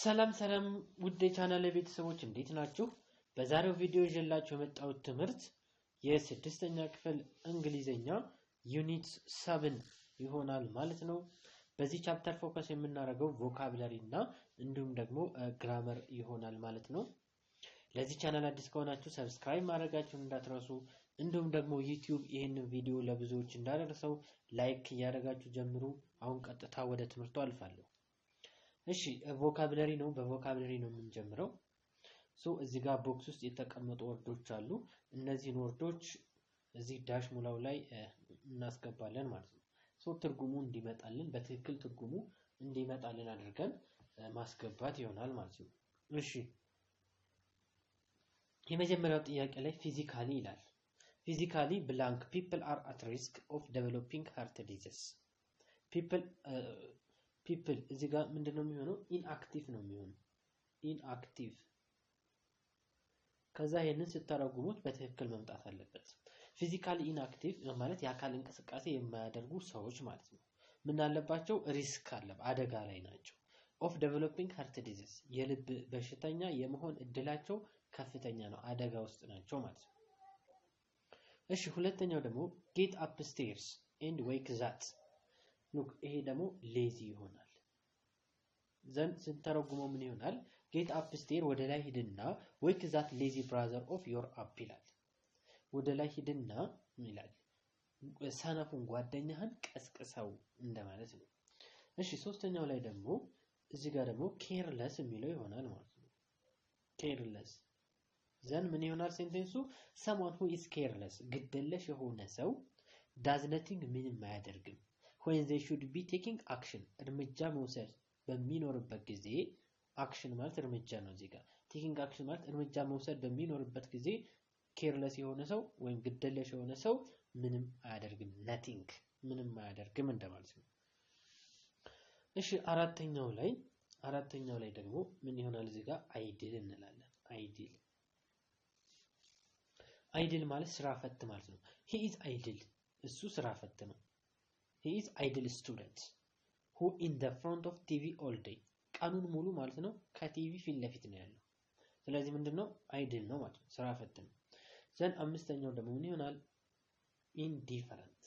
ሰላም ውድ የቻናሌ ቤተሰቦች እንዴት ናችሁ? በዛሬው ቪዲዮ ይዤላችሁ የመጣሁት ትምህርት የስድስተኛ ክፍል እንግሊዘኛ ዩኒት 7 ይሆናል ማለት ነው። በዚህ ቻፕተር ፎከስ የምናደርገው ቮካብላሪ እና እንዲሁም ደግሞ ግራመር ይሆናል ማለት ነው። ለዚህ ቻናል አዲስ ከሆናችሁ ሰብስክራይብ ማድረጋችሁን እንዳትረሱ፣ እንዲሁም ደግሞ ዩቲዩብ ይህንን ቪዲዮ ለብዙዎች እንዳደርሰው ላይክ እያደረጋችሁ ጀምሩ። አሁን ቀጥታ ወደ ትምህርቱ አልፋለሁ። እሺ ቮካብላሪ ነው። በቮካብላሪ ነው የምንጀምረው። እዚህ ጋር ቦክስ ውስጥ የተቀመጡ ወርዶች አሉ። እነዚህን ወርዶች እዚህ ዳሽ ሙላው ላይ እናስገባለን ማለት ነው። ትርጉሙ እንዲመጣልን በትክክል ትርጉሙ እንዲመጣልን አድርገን ማስገባት ይሆናል ማለት ነው። እሺ የመጀመሪያው ጥያቄ ላይ ፊዚካሊ ይላል። ፊዚካሊ ብላንክ people are at risk of developing heart disease. people እዚህ ጋር ምንድነው የሚሆነው? ኢንአክቲቭ ነው የሚሆነው። ኢንአክቲቭ ከዛ ይሄንን ስታረጉሙት በትክክል መምጣት አለበት። ፊዚካሊ ኢንአክቲቭ ማለት የአካል እንቅስቃሴ የማያደርጉ ሰዎች ማለት ነው። ምን አለባቸው? ሪስክ አለ፣ አደጋ ላይ ናቸው። ኦፍ ዴቨሎፒንግ ሃርት ዲዚዝ የልብ በሽተኛ የመሆን እድላቸው ከፍተኛ ነው፣ አደጋ ውስጥ ናቸው ማለት ነው። እሺ ሁለተኛው ደግሞ ጌት አፕ ስቴርስ ኤንድ ዌክ ዛት ሉክ ይሄ ደግሞ ሌዚ ይሆናል። ዘን ስንተረጉመው ምን ይሆናል? ጌት አፕ ስቴር ወደ ላይ ሂድና ዌክ ዛት ሌዚ ብራዘር ኦፍ ዮር አፕ ይላል። ወደ ላይ ሂድና ይላል ሰነፉን ጓደኛህን ቀስቅሰው እንደማለት ነው። እሺ ሶስተኛው ላይ ደግሞ እዚህ ጋር ደግሞ ኬርለስ የሚለው ይሆናል ማለት ነው። ኬርለስ ዘን ምን ይሆናል ሴንቴንሱ? someone who is careless ግድየለሽ የሆነ ሰው does nothing ምንም አያደርግም when they should be taking action እርምጃ መውሰድ በሚኖርበት ጊዜ አክሽን ማለት እርምጃ ነው። እዚህ ጋር taking action ማለት እርምጃ መውሰድ በሚኖርበት ጊዜ careless የሆነ ሰው ወይም ግድየለሽ የሆነ ሰው ምንም አያደርግም nothing ምንም አያደርግም እንደማለት ነው። እሺ አራተኛው ላይ ደግሞ ምን ይሆናል? እዚህ ጋር አይድል እንላለን። አይድል ማለት ስራ ፈት ማለት ነው። he is idle እሱ ስራ ፈት ነው። he is idle student who in the front of TV all day ቀኑን ሙሉ ማለት ነው ከቲቪ ፊት ለፊት ነው ያለው። ስለዚህ ምንድነው? አይድል ነው ማለት ነው፣ ስራ ፈት ነው። ዘን አምስተኛው ደግሞ ምን ይሆናል? indifferent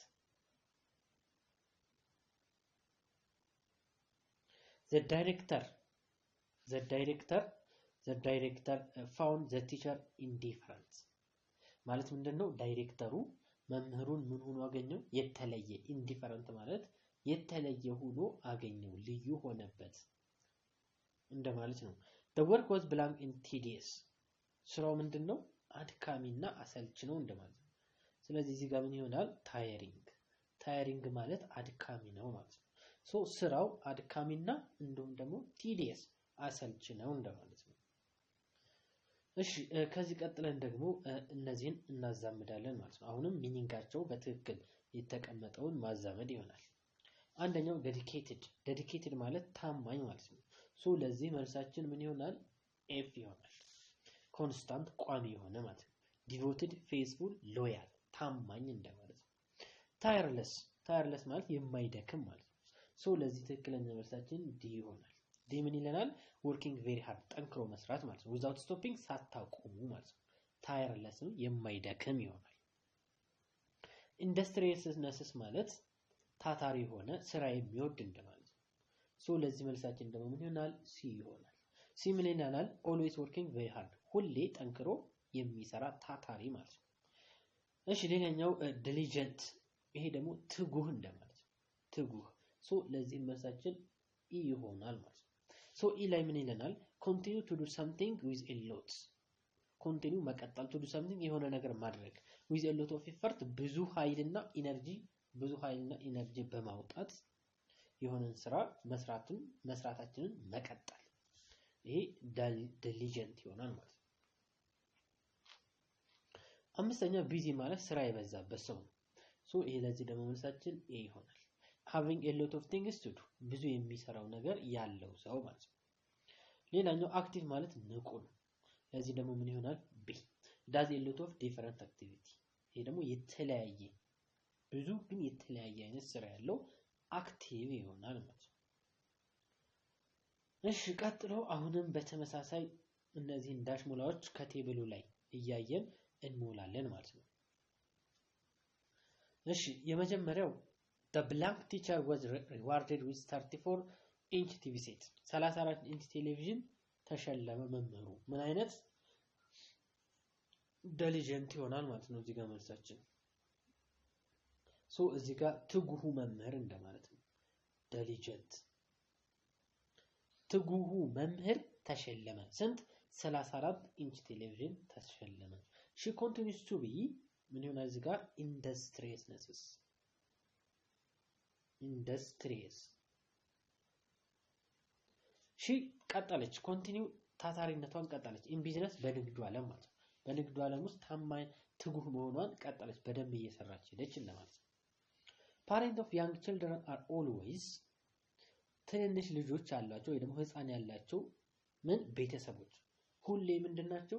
the director found the teacher indifferent ማለት ምንድነው? ዳይሬክተሩ መምህሩን ምን ሆኖ አገኘው? የተለየ ኢንዲፈረንት ማለት የተለየ ሆኖ አገኘው፣ ልዩ ሆነበት እንደማለት ነው። the work was blank and tedious ስራው ምንድነው? አድካሚና አሰልች ነው እንደማለት ነው። ስለዚህ እዚህ ጋር ምን ይሆናል? ታየሪንግ ማለት አድካሚ ነው ማለት ነው። ስራው አድካሚና እንዲሁም ደግሞ tedious አሰልች ነው እንደማለት ነው። እሺ ከዚህ ቀጥለን ደግሞ እነዚህን እናዛምዳለን ማለት ነው። አሁንም ሚኒንጋቸው በትክክል የተቀመጠውን ማዛመድ ይሆናል። አንደኛው ዴዲኬትድ ማለት ታማኝ ማለት ነው። ለዚህ መልሳችን ምን ይሆናል? ኤፍ ይሆናል። ኮንስታንት ቋሚ የሆነ ማለት ነው። ዲቮትድ ፌስፉል ሎያል ታማኝ እንደማለት ነው። ታየርለስ ማለት የማይደክም ማለት ነው። ለዚህ ትክክለኛ መልሳችን ዲ ይሆናል። ዲ ምን ይለናል? working very hard ጠንክሮ መስራት ማለት ነው። without stopping ሳታቆሙ ማለት ነው። ታየርለስ የማይደክም ይሆናል። ኢንዱስትሪየስነስ ማለት ታታሪ የሆነ ስራ የሚወድ እንደማለት ነው። ለዚህ መልሳችን ደግሞ ምን ይሆናል? ሲ ይሆናል። ሲ ምን ይለናል? always working very hard ሁሌ ጠንክሮ የሚሰራ ታታሪ ማለት ነው። እሺ ሌላኛው diligent ይሄ ደግሞ ትጉህ እንደማለት ነው። ትጉህ ለዚህ መልሳችን ኢ ይሆናል ማለት ነው። ኢ ላይ ምን ይለናል? continue to do something with a lot continue መቀጠል to do something የሆነ ነገር ማድረግ with a lot of effort ብዙ ኃይልና ኢነርጂ በማውጣት የሆነን ስራ መስራታችንን መቀጠል ይሄ diligent ይሆናል ማለት ነው። አምስተኛ ቢዚ ማለት ስራ የበዛበት ሰው ነው። ይሄ ለዚህ ደግሞ መልሳችን ኤ ይሆናል። having a lot of things to do ብዙ የሚሰራው ነገር ያለው ሰው ማለት ነው። ሌላኛው አክቲቭ ማለት ንቁ ነው። ለዚህ ደግሞ ምን ይሆናል? ቢ does a lot of different activity ይሄ ደግሞ የተለያየ ብዙ ግን የተለያየ አይነት ስራ ያለው አክቲቭ ይሆናል ማለት ነው። እሺ ቀጥሎ አሁንም በተመሳሳይ እነዚህን ዳሽ ሙላዎች ከቴብሉ ላይ እያየን እንሞላለን ማለት ነው። እሺ የመጀመሪያው the blank teacher was rewarded with 34 inch TV set 34 ኢንች ቴሌቪዥን ተሸለመ መምህሩ። ምን አይነት ዲሊጀንት ይሆናል ማለት ነው እዚህ ጋር መልሳችን። እዚህ ጋር ትጉሁ መምህር እንደማለት ነው። ዲሊጀንት ትጉሁ መምህር ተሸለመ። ስንት? 34 ኢንች ቴሌቪዥን ተሸለመ። she continues to be ምን ይሆናል እዚህ ጋር industriousness she ቀጠለች ኮንቲኒው ታታሪነቷን ቀጠለች in business በንግዱ ዓለም ማለት ነው። በንግዱ ዓለም ውስጥ ታማኝ ትጉህ መሆኗን ቀጠለች በደንብ እየሰራች ሄደች እንደማለት ነው። parents of young children are always ትንንሽ ልጆች አሏቸው ወይ ደግሞ ህፃን ያላቸው ምን ቤተሰቦች ሁሌ ምንድናቸው?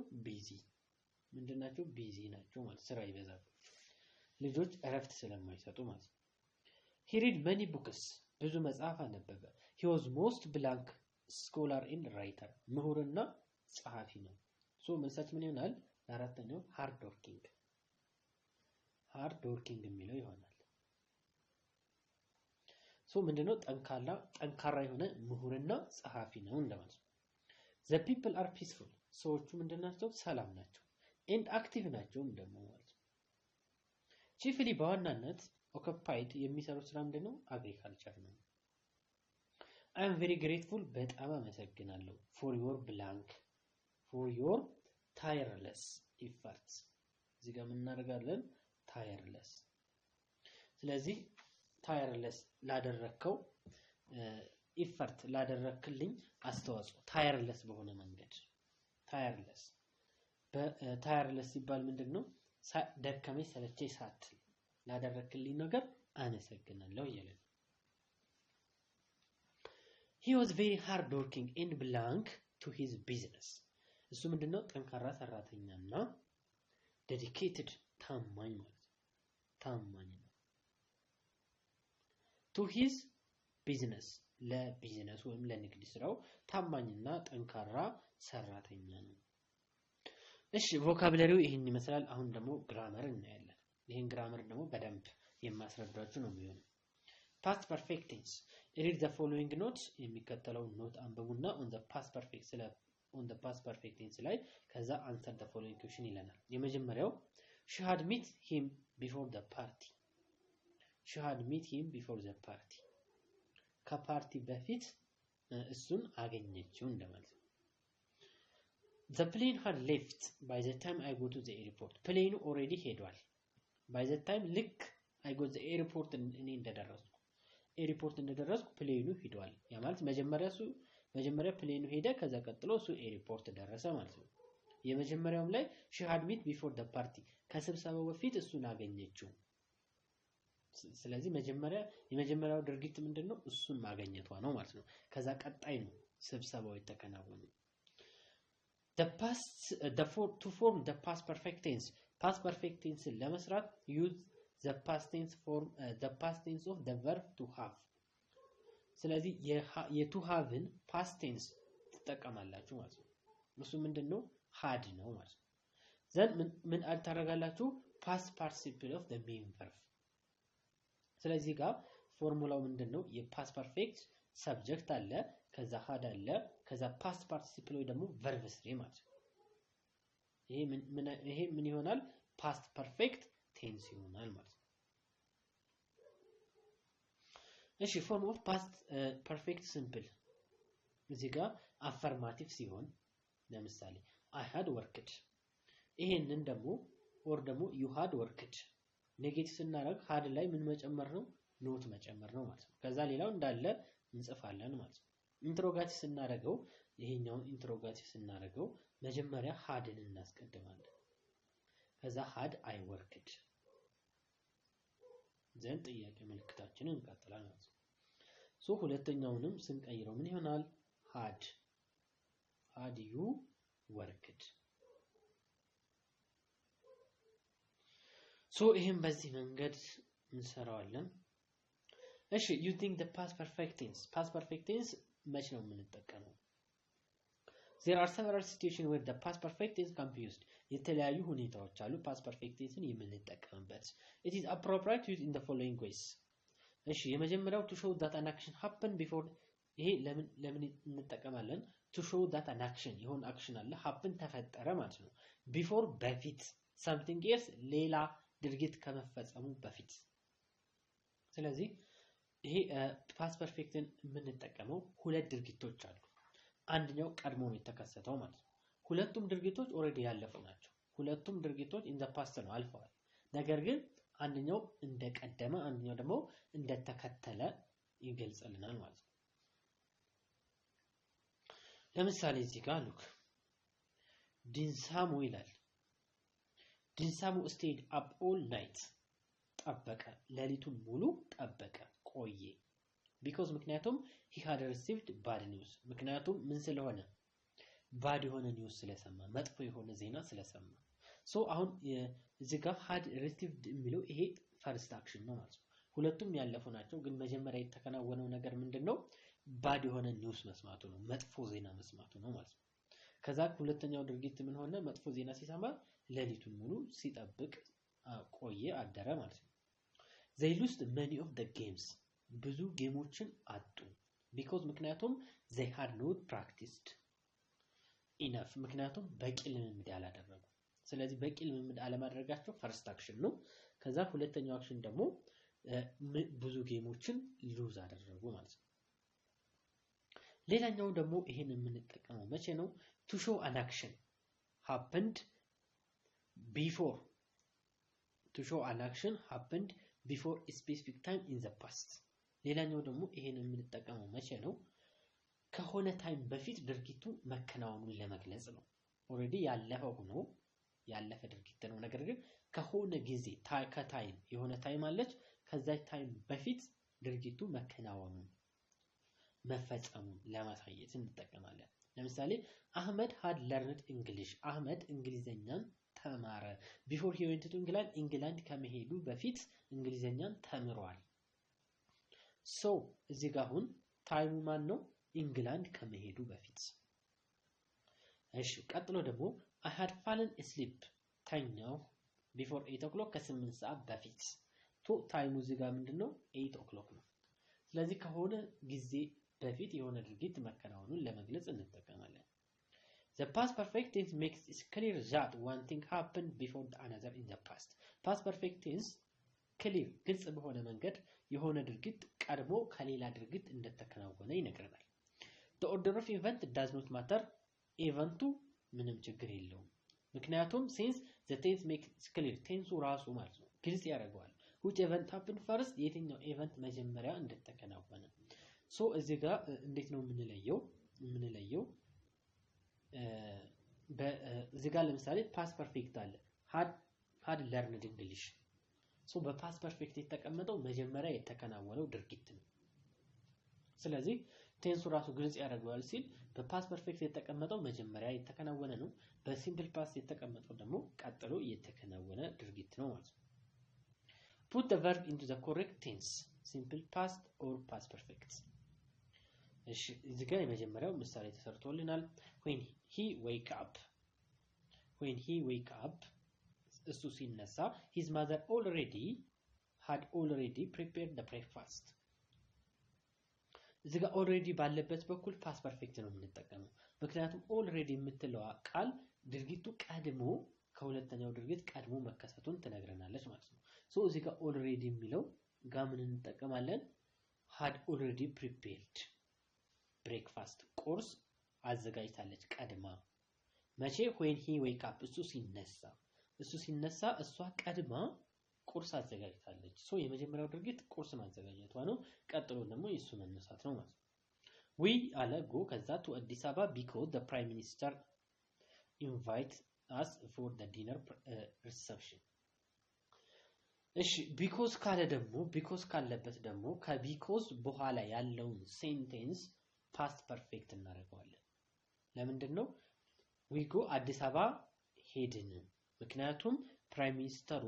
ቢዚ ናቸው ማለት ስራ ይበዛል። ልጆች እረፍት ስለማይሰጡ ማለት ነው። he read many books ብዙ መጽሐፍ አነበበ። he was most blank scholar and writer ምሁርና ጸሐፊ ነው። መልሳችን ምን ይሆናል? አራተኛው hard working የሚለው ይሆናል። ምንድነው? ጠንካራ የሆነ ምሁርና ጸሐፊ ነው እንደማለት ነው። the people are peaceful ሰዎቹ ምንድናቸው? ሰላም ናቸው። and active ናቸው ደግሞ ማለት ነው። chiefly በዋናነት occupied የሚሰሩት ስራ ምንድነው? agriculture ነው። I am very grateful በጣም አመሰግናለሁ for your tireless efforts እዚህ ጋር ምን እናደርጋለን? tireless ስለዚህ tireless ላደረከው ኢፈርት ላደረክልኝ አስተዋጽኦ tireless በሆነ መንገድ tireless ሲባል ምንድነው? ደከመኝ ሰለቸኝ ሳትል ላደረክልኝ ነገር አመሰግናለሁ ይላል። he was very hard working and belong to his business እሱ ምንድነው? ጠንካራ ሰራተኛና dedicated ታማኝ ማለት ታማኝ ነው። to his business ለቢዝነስ ወይም ለንግድ ስራው ታማኝና ጠንካራ ሰራተኛ ነው። እሺ ቮካብላሪው ይሄን ይመስላል። አሁን ደግሞ ግራመር እናያለን። ይሄን ግራመር ደግሞ በደንብ የማስረዳችሁ ነው የሚሆነው። past perfect tense read the following notes የሚከተለው ኖት አንብቡና on the past perfect tense ላይ ከዛ answer the following question ይለናል። የመጀመሪያው she had met him before the party ከፓርቲ በፊት እሱን አገኘችው እንደማለት ነው። the plane had left by the time I go to the airport ፕሌኑ ኦሬዲ ሄዷል። by the time ልክ I go to the airport እኔ እንደደረስኩ ፕሌኑ ሄዷል። ያ ማለት መጀመሪያ ፕሌኑ ሄደ ከዛ ቀጥሎ እሱ ኤርፖርት ደረሰ ማለት ነው። የመጀመሪያውም ላይ she had met before the party ከስብሰባው በፊት እሱን አገኘችው። ስለዚህ የመጀመሪያው ድርጊት ምንድነው? እሱን ማግኘቷ ነው ማለት ነው። ከዛ ቀጣይ ነው ስብሰባው የተከናወነው። to form the past perfect tense ለመስራት use the past tense of the verb to have ስለዚህ የቱ ሃቭን past tense ትጠቀማላችሁ ማለት ነው። እሱ ምንድነው? had ነው ማለት ነው። then ምን አልታረጋላችሁ? past participle of the main verb ስለዚህ ጋር ፎርሙላው ምንድነው? የፓስት ፐርፌክት ሰብጀክት አለ፣ ከዛ had አለ፣ ከዛ ፓስት ፓርቲሲፕል ወይ ደግሞ verb 3 ማለት ነው። ይሄ ምን ይሆናል? ፓስት ፐርፌክት ቴንስ ይሆናል ማለት ነው። እሺ ፎርም ኦፍ ፓስት ፐርፌክት ሲምፕል እዚህ ጋር አፈርማቲቭ ሲሆን ለምሳሌ I had worked ይሄንን ደግሞ or ደግሞ you had worked ኔጌቲቭ ስናደርግ had ላይ ምን መጨመር ነው? ኖት መጨመር ነው ማለት ነው። ከዛ ሌላው እንዳለ እንጽፋለን ማለት ነው። ኢንትሮጋቲቭ ስናደርገው ይሄኛውን ኢንትሮጋቲቭ ስናደርገው መጀመሪያ hadን እናስቀድማለን። ከዛ had I worked ዘን ጥያቄ ምልክታችንን እንቀጥላለን ማለት ነው። ሁለተኛውንም ስንቀይረው ምን ይሆናል? had you worked ይሄን በዚህ መንገድ እንሰራዋለን። እሺ you think the past perfect tense መች ነው የምንጠቀመው? There are several situations where the past perfect tense can be used. የተለያዩ ሁኔታዎች አሉ past perfect tense የምንጠቀምበት. It is appropriate to use in the following ways. እሺ የመጀመሪያው to show that an action happened before ይሄ ለምን እንጠቀማለን? to show that an action የሆነ አክሽን አለ happen ተፈጠረ ማለት ነው before በፊት something else ሌላ ድርጊት ከመፈጸሙ በፊት። ስለዚህ ይሄ past perfectን የምንጠቀመው ሁለት ድርጊቶች አሉ። አንደኛው ቀድሞ ነው የተከሰተው ማለት ነው። ሁለቱም ድርጊቶች ኦሬዲ ያለፉ ናቸው። ሁለቱም ድርጊቶች in the past ነው አልፈዋል። ነገር ግን አንደኛው እንደቀደመ አንደኛው ደግሞ እንደተከተለ ይገልጽልናል ማለት ነው። ለምሳሌ እዚህ ጋር ሉክ ዲንሳሙ ይላል። ዲንሳሙ stayed up all night ጠበቀ ሌሊቱን ሙሉ ጠበቀ ቆየ because ምክንያቱም he had received bad news ምክንያቱም ምን ስለሆነ bad የሆነ ኒውስ ስለሰማ መጥፎ የሆነ ዜና ስለሰማ ሶ አሁን እዚህ ጋር had received የሚለው ይሄ ፈርስት አክሽን ነው ማለት ነው። ሁለቱም ያለፉ ናቸው ግን መጀመሪያ የተከናወነው ነገር ምንድነው? bad የሆነ ኒውስ መስማቱ ነው መጥፎ ዜና መስማቱ ነው ማለት ነው። ከዛ ሁለተኛው ድርጊት ምን ሆነ? መጥፎ ዜና ሲሰማ ሌሊቱን ሙሉ ሲጠብቅ ቆየ አደረ ማለት ነው። they lost many of the games ብዙ ጌሞችን አጡ because ምክንያቱም they had not practiced enough ምክንያቱም በቂ ልምምድ ያላደረጉ። ስለዚህ በቂ ልምምድ አለማድረጋቸው ፈርስት አክሽን ነው። ከዛ ሁለተኛው አክሽን ደግሞ ብዙ ጌሞችን ሉዝ አደረጉ ማለት ነው። ሌላኛው ደግሞ ይሄን የምንጠቀመው መቼ ነው? to show an action happened before to show an action happened before a specific time in the past ሌላኛው ደግሞ ይሄን የምንጠቀመው መቼ ነው? ከሆነ ታይም በፊት ድርጊቱ መከናወኑን ለመግለጽ ነው። ኦሬዲ ያለፈው ሆኖ ያለፈ ድርጊት ነው። ነገር ግን ከሆነ ጊዜ ከታይም የሆነ ታይም አለች ከዛ ታይም በፊት ድርጊቱ መከናወኑን መፈጸሙን ለማሳየት እንጠቀማለን። ለምሳሌ አህመድ had learned English አህመድ እንግሊዘኛን ተማረ before he went to England ኢንግላንድ ከመሄዱ በፊት እንግሊዘኛን ተምሯል። ሶ እዚህ ጋር አሁን ታይሙ ማን ነው? ኢንግላንድ ከመሄዱ በፊት። እሺ ቀጥሎ ደግሞ I had fallen asleep ተኛው before 8 o'clock ከ8 ሰዓት በፊት። ሶ ታይሙ እዚህ ጋር ምንድነው? 8 o'clock ነው። ስለዚህ ከሆነ ጊዜ በፊት የሆነ ድርጊት መከናወኑን ለመግለጽ እንጠቀማለን። The past perfect tense makes it clear that one thing happened before another in the past. Past perfect tense clear ግልጽ በሆነ መንገድ የሆነ ድርጊት ቀድሞ ከሌላ ድርጊት እንደተከናወነ ይነግረናል። The order of event does not matter. ኢቨንቱ ምንም ችግር የለውም። ምክንያቱም since the tense makes it clear tense ራሱ ማለት ነው ግልጽ ያደርገዋል። which event happened first የትኛው ኢቨንት መጀመሪያ እንደተከናወነ። ሶ እዚህ ጋር እንዴት ነው የምንለየው? በዚህ ጋር ለምሳሌ past perfect አለ had learned English ሶ በpast perfect የተቀመጠው መጀመሪያ የተከናወነው ድርጊት ነው። ስለዚህ ቴንሱ ራሱ ግልጽ ያደርገዋል ሲል በpast perfect የተቀመጠው መጀመሪያ የተከናወነ ነው። በሲምፕል ፓስት የተቀመጠው ደግሞ ቀጥሎ የተከናወነ ድርጊት ነው ማለት ነው። put the verb into the correct tense simple past or past perfect። እሺ እዚህ ጋር የመጀመሪያው ምሳሌ ተሰርቶልናል። when he wake up እሱ ሲነሳ his mother had already prepared the breakfast። እዚህ ጋር already ባለበት በኩል past perfect ነው የምንጠቀመው። ምክንያቱም already የምትለው ቃል ድርጊቱ ቀድሞ ከሁለተኛው ድርጊት ቀድሞ መከሰቱን ትነግረናለች ማለት ነው። ሶ እዚህ ጋር already የሚለው ጋር ምን እንጠቀማለን? had already prepared breakfast ቁርስ አዘጋጅታለች ቀድማ። መቼ? when he wake up እሱ ሲነሳ እሷ ቀድማ ቁርስ አዘጋጅታለች። ሶ የመጀመሪያው ድርጊት ቁርስ ማዘጋጀቷ ነው። ቀጥሎ ደግሞ የሱ መነሳት ነው ማለት ነው። we አለ go ከዛ to አዲስ አበባ because the prime minister invite us for the dinner reception። እሺ because ካለ ደግሞ because ካለበት ደግሞ ከቢኮዝ በኋላ ያለውን ሴንቴንስ past perfect እናደርገዋለን። ለምንድን ነው? we go አዲስ አበባ ሄድን ምክንያቱም ፕራይም ሚኒስተሩ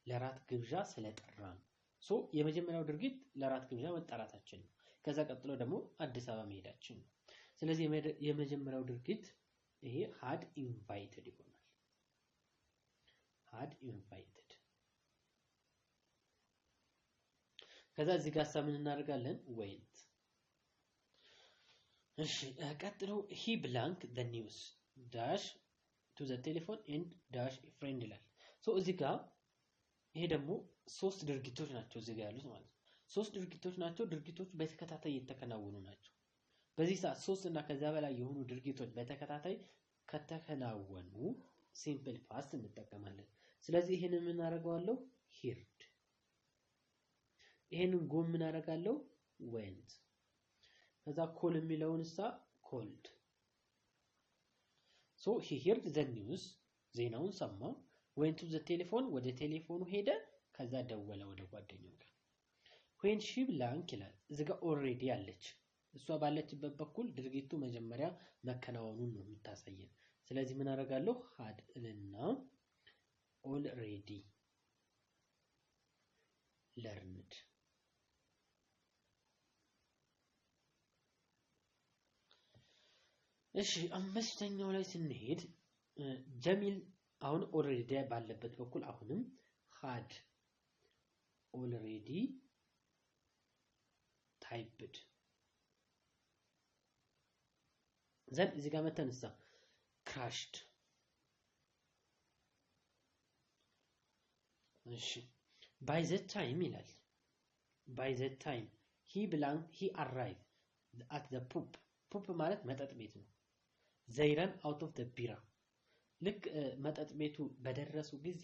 ለራት ግብዣ ስለጠራን። ሶ የመጀመሪያው ድርጊት ለራት ግብዣ መጠራታችን ነው። ከዛ ቀጥሎ ደግሞ አዲስ አበባ መሄዳችን ነው። ስለዚህ የመጀመሪያው ድርጊት ይሄ had invited ይሆናል። had invited ከዛ እዚህ ጋር ምን እናደርጋለን went እሺ ቀጥሎ he blank the news dash to the telephone and dash a friend ይላል ሶ እዚህ ጋር ይሄ ደግሞ ሶስት ድርጊቶች ናቸው እዚህ ጋር ያሉት ማለት ነው ሶስት ድርጊቶች ናቸው ድርጊቶቹ በተከታታይ የተከናወኑ ናቸው በዚህ ሰዓት ሶስት እና ከዛ በላይ የሆኑ ድርጊቶች በተከታታይ ከተከናወኑ ሲምፕል ፓስት እንጠቀማለን ስለዚህ ይሄንን ምን አደርጋለሁ heard ይሄንን ጎ ምን አደርጋለሁ went ከዛ call የሚለውንሳ called so he heard the news ዜናውን ሰማ went to the telephone ወደ ቴሌፎኑ ሄደ ከዛ ደወለ ወደ ጓደኛው ጋር when she blank ይላል እዚህ ጋር already አለች እሷ ባለችበት በኩል ድርጊቱ መጀመሪያ መከናወኑን ነው የምታሳየን ስለዚህ ምን አደርጋለሁ had እና already learned እሺ አምስተኛው ላይ ስንሄድ ጀሚል አሁን already ባለበት በኩል አሁንም had already typed ዘን እዚህ ጋር መተንሳ crashed እሺ by the time ይላል by the time he arrived at the pub ማለት መጠጥ ቤት ነው they ran out of the beer ልክ መጠጥ ቤቱ በደረሱ ጊዜ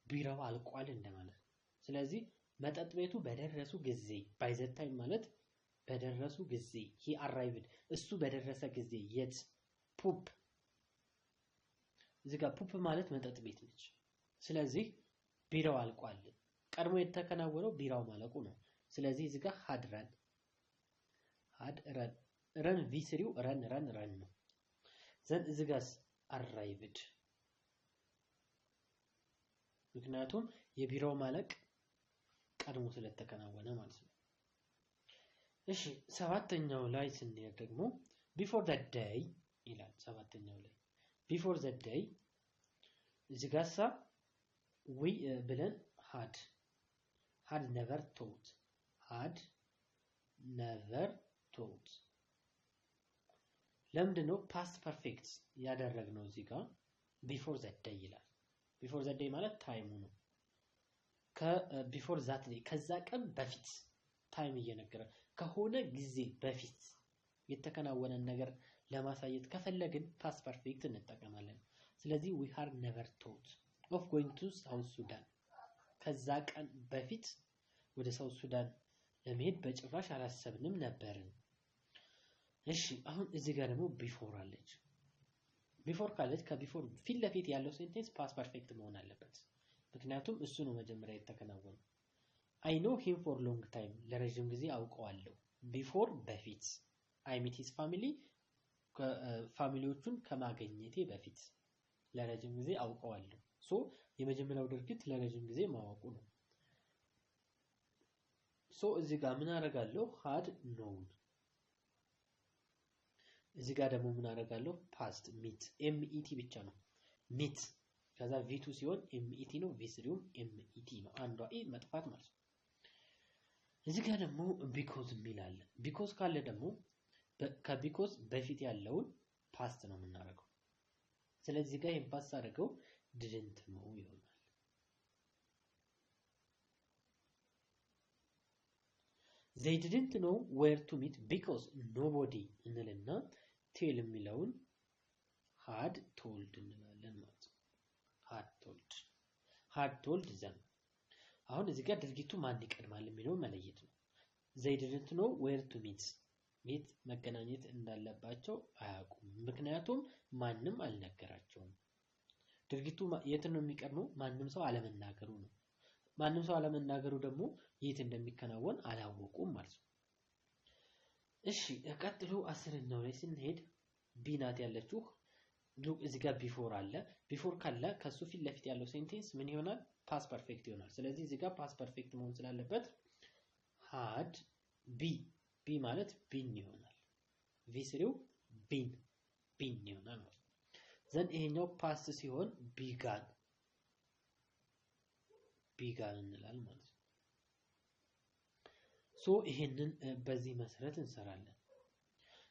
ቢራው አልቋል እንደማለት ስለዚህ መጠጥ ቤቱ በደረሱ ጊዜ by the time ማለት በደረሱ ጊዜ he arrived እሱ በደረሰ ጊዜ የት pub እዚህ ጋር pub ማለት መጠጥ ቤት ነች ስለዚህ ቢራው አልቋል ቀድሞ የተከናወነው ቢራው ማለቁ ነው ስለዚህ እዚህ ጋር had run v3 run ነው ዘን እዚህ ጋር arrived ምክንያቱም የቢራው ማለቅ ቀድሞ ስለተከናወነ ማለት ነው እሺ ሰባተኛው ላይ ስንሄድ ደግሞ before that day ይላል ሰባተኛው ላይ before that day እዚህ ጋር we ብለን had never thought ለምንድነው past perfect ያደረግነው እዚህ ጋር before that day ይላል before that day ማለት ታይሙ ነው before that day ከዛ ቀን በፊት ታይም እየነገረ ከሆነ ጊዜ በፊት የተከናወነ ነገር ለማሳየት ከፈለግን past perfect እንጠቀማለን ስለዚህ we had never thought of going to South Sudan ከዛ ቀን በፊት ወደ ሳውት ሱዳን ለመሄድ በጭራሽ አላሰብንም ነበርን እሺ አሁን እዚህ ጋር ደግሞ ቢፎር አለች ቢፎር ካለች ከቢፎር ፊት ለፊት ያለው ሴንቴንስ ፓስት ፐርፌክት መሆን አለበት ምክንያቱም እሱ ነው መጀመሪያ የተከናወነው I know him for long time ለረጅም ጊዜ አውቀዋለሁ ቢፎር በፊት I meet his family ፋሚሊዎቹን ከማገኘቴ በፊት ለረጅም ጊዜ አውቀዋለሁ ሶ የመጀመሪያው ድርጊት ለረጅም ጊዜ ማወቁ ነው ሶ እዚህ ጋር ምን አደርጋለሁ had known እዚህ ጋር ደግሞ ምን አደርጋለሁ past meet met ብቻ ነው meet ከዛ v2 ሲሆን met ነው v3ም met ነው አንዷ መጥፋት ማለት ነው እዚህ ጋር ደግሞ because የሚላል because ካለ ደግሞ ከቢኮዝ በፊት ያለውን ፓስት ነው የምናደርገው ስለዚህ ጋር ይሄን ፓስት አድርገው didn't know ይሆናል they didn't know where to meet because nobody እንልና tell የሚለውን had told እንላለን ማለት ነው had told them አሁን እዚህ ጋር ድርጊቱ ማን ይቀድማል የሚለው መለየት ነው they didn't know where to meet መገናኘት እንዳለባቸው አያውቁም ምክንያቱም ማንንም አልነገራቸውም ድርጊቱ የት ነው የሚቀድመው ማንንም ሰው አለመናገሩ ነው ማንንም ሰው አለመናገሩ ደግሞ የት እንደሚከናወን አላወቁም ማለት ነው እሺ ቀጥሎ 10ኛው ላይ ስንሄድ ቢናት ያለችው እዚህ ጋር ቢፎር አለ ቢፎር ካለ ከሱ ፊት ለፊት ያለው ሴንቴንስ ምን ይሆናል ፓስት ፐርፌክት ይሆናል ስለዚህ እዚህ ጋር ፓስት ፐርፌክት መሆን ስላለበት had be ቢ ማለት ቢን ይሆናል። ቪ3 ቢን ይሆናል ማለት ነው። ዘን ይሄኛው ፓስት ሲሆን ቢጋን እንላለን ማለት ነው። ሶ ይሄንን በዚህ መሰረት እንሰራለን።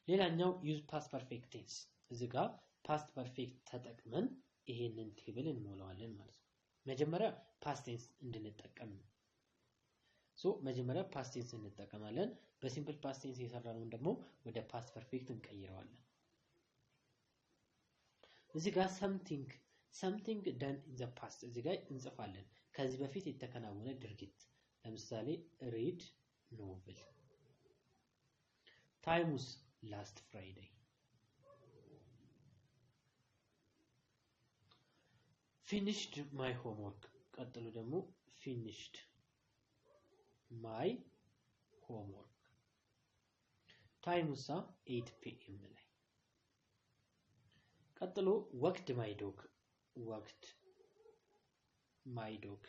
ሌላኛው ዩዝ ፓስት ፐርፌክት ቴንስ። እዚህ ጋር ፓስት ፐርፌክት ተጠቅመን ይሄንን ቴብል እንሞላዋለን ማለት ነው። መጀመሪያ ፓስት ቴንስ እንድንጠቀም ነው። ሶ መጀመሪያ ፓስት ቴንስ እንጠቀማለን። በሲምፕል ፓስት ቴንስ የሰራነውን ደግሞ ወደ ፓስት ፐርፌክት እንቀይረዋለን። እዚህ ጋር something done in the past እዚህ ጋር እንጽፋለን። ከዚህ በፊት የተከናወነ ድርጊት ለምሳሌ read novel times last Friday finished my homework ቀጥሎ ደግሞ finished my homework ታይሙሳ 8 PM ላይ ቀጥሎ walked my dog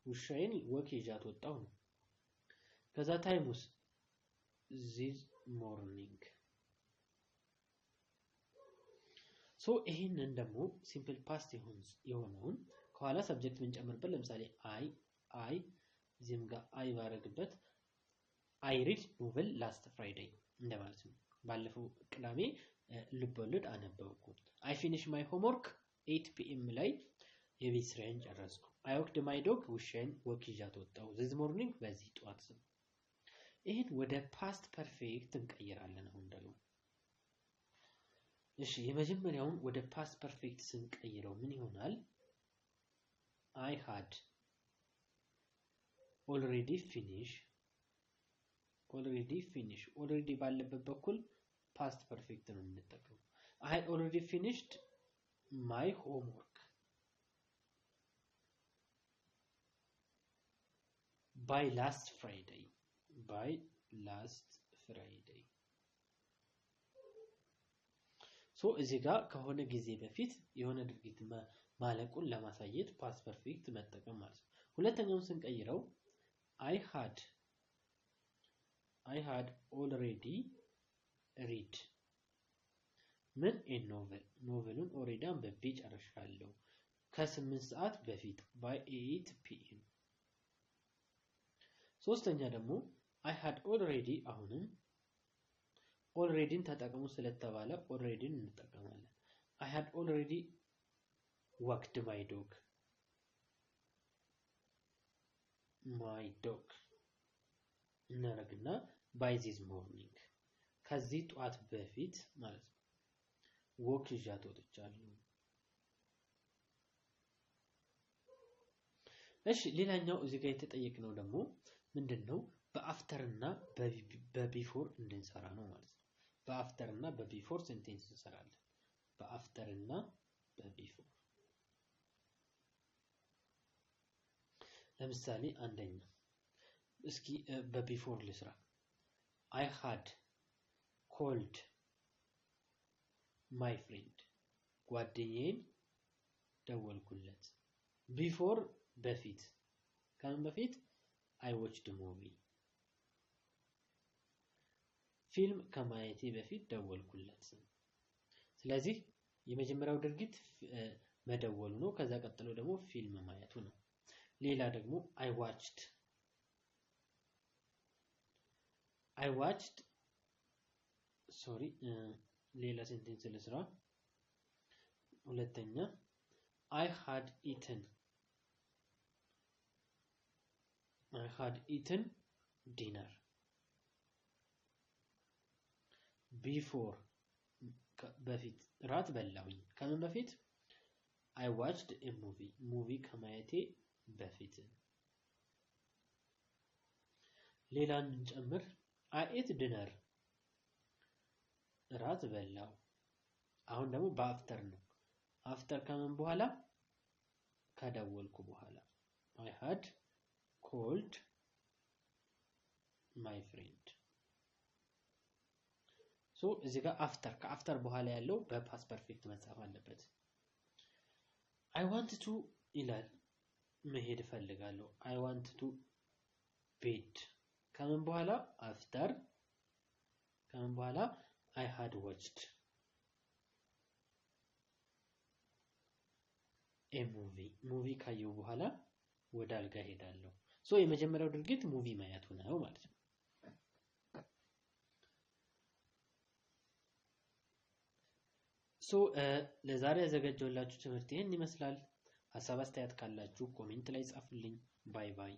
ውሻዬን ወክ ይዣት ወጣሁ ነው። ከዛ ታይሙስ this morning ሶ ይሄንን ደግሞ ሲምፕል ፓስት የሆነውን ከኋላ ሰብጀክት ብንጨምርበት ለምሳሌ አይ እዚህም ጋር አይ ባረግበት አይ ሪድ ኖቨል ላስት ፍራይዴይ እንደማለት ነው። ባለፈው ቅዳሜ ልቦለድ አነበብኩ። አይ ፊኒሽ ማይ ሆምወርክ 8 PM ላይ የቤት ስራዬን ጨረስኩ። አይ ወክድ ማይ ዶግ ውሻዬን ወክ ይዣት ወጣሁ። this morning በዚህ ጠዋት ስም ይሄን ወደ ፓስት ፐርፌክት እንቀይራለን። አሁን ደግሞ እሺ የመጀመሪያውን ወደ ፓስት ፐርፌክት ስንቀይረው ምን ይሆናል? I had already ባለበት በኩል ፓስት ፐርፌክት ነው የምንጠቀመው። I had already finished my homework by last Friday ሶ እዚህ ጋር ከሆነ ጊዜ በፊት የሆነ ድርጊት ማለቁን ለማሳየት ፓስት ፐርፌክት መጠቀም ማለት ነው። ሁለተኛውን ስንቀይረው I had already read ምን ኖቨሉን ኦሬዲ አንብቤ ጨርሻለሁ ከ8 ሰዓት በፊት by 8 PM። ሶስተኛ ደግሞ I had already አሁንም ኦልሬዲን ተጠቅሙ ስለተባለ ኦልሬዲን እንጠቀማለን። I had already walked my dog እናረግና by this morning ከዚህ ጧት በፊት ማለት ነው ወክ ይዣት ወጥቻለሁ። እሺ ሌላኛው እዚህ ጋር የተጠየቅነው ደግሞ ምንድነው? በአፍተር እና በቢፎር እንድንሰራ ነው ማለት ነው። በአፍተር እና በቢፎር ሴንቴንስ እንሰራለን። በአፍተር እና በቢፎር ለምሳሌ አንደኛ እስኪ በቢፎር ልስራ። I had called my friend ጓደኛዬን ደወልኩለት። ቢፎር በፊት ከምን በፊት I watched movie ፊልም ከማየቴ በፊት ደወልኩለት። ስለዚህ የመጀመሪያው ድርጊት መደወሉ ነው። ከዛ ቀጥሎ ደግሞ ፊልም ማየቱ ነው። ሌላ ደግሞ I watched ሌላ ሴንቴንስ ልስራ። ሁለተኛ I had eaten dinner before በፊት ራት በላሁኝ ከምን በፊት I watched a movie ከማየቴ በፊት። ሌላ እንጨምር። I ate dinner ራት በላው። አሁን ደግሞ በአፍተር ነው። አፍተር ከምን በኋላ ከደወልኩ በኋላ I had called my friend ሶ እዚህ ጋር አፍተር ከአፍተር በኋላ ያለው በፓስት ፐርፌክት መጻፍ አለበት። I want to ይላል መሄድ እፈልጋለሁ። I want to bed ከምን በኋላ አፍተር ከምን በኋላ I had watched a movie ካየው በኋላ ወደ አልጋ ሄዳለሁ ሶ የመጀመሪያው ድርጊት ሙቪ ማየቱ ነው ማለት ነው ሶ ለዛሬ ያዘጋጀሁላችሁ ትምህርት ይሄን ይመስላል ሐሳብ አስተያየት ካላችሁ ኮሜንት ላይ ጻፉልኝ ባይ ባይ